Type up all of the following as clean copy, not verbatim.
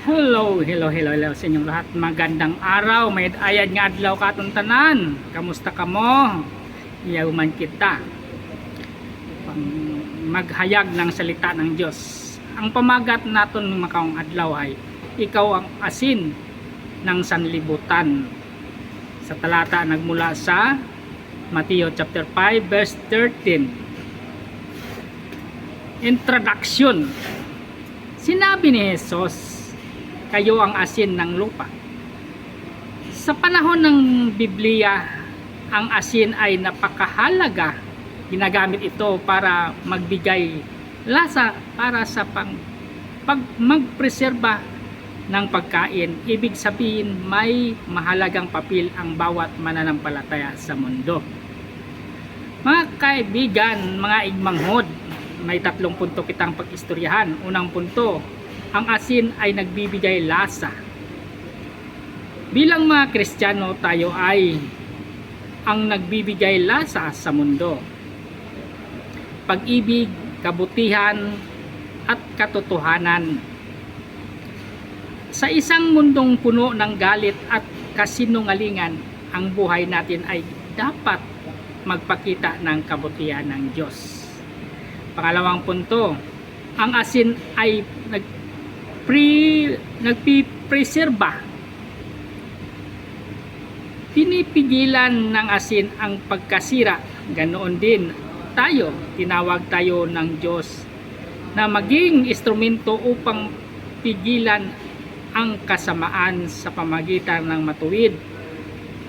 Hello sa inyong lahat. Magandang araw. May ayad nga adlaw katong tanan. Kamusta ka mo? Iyaw man kita. Maghayag ng salita ng Diyos. Ang pamagat naton makaong adlaw ay ikaw ang asin ng sanlibutan. Sa talata nagmula sa Mateo chapter 5 verse 13. Introduction. Sinabi ni Jesus, kayo ang asin ng lupa. Sa panahon ng Biblia, ang asin ay napakahalaga. Ginagamit ito para magbigay lasa para sa magpreserba ng pagkain. Ibig sabihin, may mahalagang papel ang bawat mananampalataya sa mundo. Mga kaibigan, mga igmanghod, may 3 punto kitang pag-istoryahan. Unang punto, ang asin ay nagbibigay lasa. Bilang mga Kristiyano, tayo ay ang nagbibigay lasa sa mundo. Pag-ibig, kabutihan, at katotohanan. Sa isang mundong puno ng galit at kasinungalingan, ang buhay natin ay dapat magpakita ng kabutihan ng Diyos. Pangalawang punto, ang asin ay nagpipreserba. Pinipigilan ng asin ang pagkasira. Ganoon din tayo, tinawag tayo ng Diyos na maging instrumento upang pigilan ang kasamaan sa pamagitan ng matuwid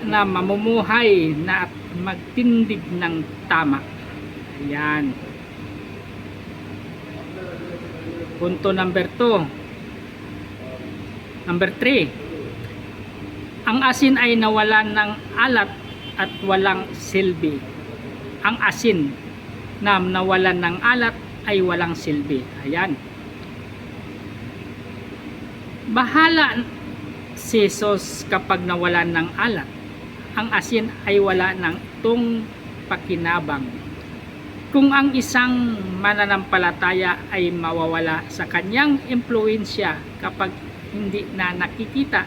na mamumuhay na at magtindig ng tama. Ayan. Punto number 3. Ang asin ay nawalan ng alat at walang silbi. Ang asin na nawalan ng alat ay walang silbi. Ayan. Bahala si Jesus kapag nawalan ng alat. Ang asin ay wala ng itong pakinabang. Kung ang isang mananampalataya ay mawawala sa kanyang impluwensya kapag hindi na nakikita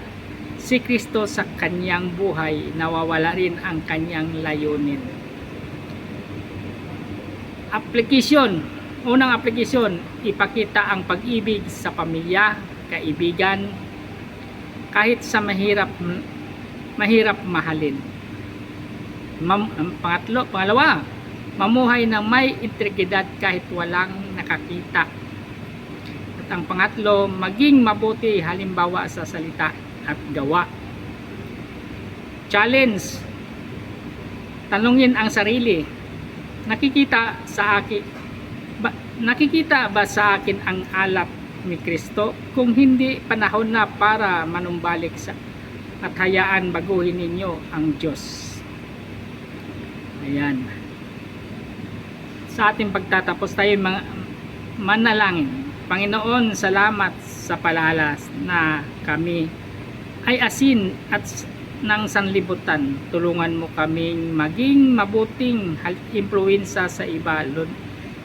si Kristo sa kanyang buhay, nawawala rin ang kanyang layunin. Aplikasyon. Unang aplikasyon, ipakita ang pag-ibig sa pamilya, kaibigan, kahit sa mahirap mahalin. Pangalawa, mamuhay ng may integridad kahit walang nakakita. At ang pangatlo, maging mabuti halimbawa sa salita at gawa. Challenge. Tanungin ang sarili. Nakikita ba sa akin ang alap ni Kristo? Kung hindi, panahon na para manumbalik at hayaan baguhin ninyo ang Diyos. Ayan. Sa ating pagtatapos tayo manalangin. Panginoon, salamat sa palalas na kami ay asin at ng sanlibutan. Tulungan mo kaming maging mabuting impluwensya sa iba.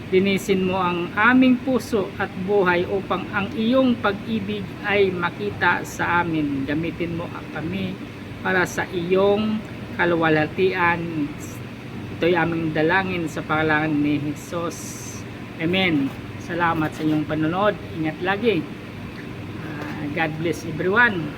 Linisin mo ang aming puso at buhay upang ang iyong pag-ibig ay makita sa amin. Gamitin mo kami para sa iyong kaluwalhatian. Ito'y aming dalangin sa pangalan ni Jesus. Amen. Salamat sa inyong panonood. Ingat lagi. God bless everyone.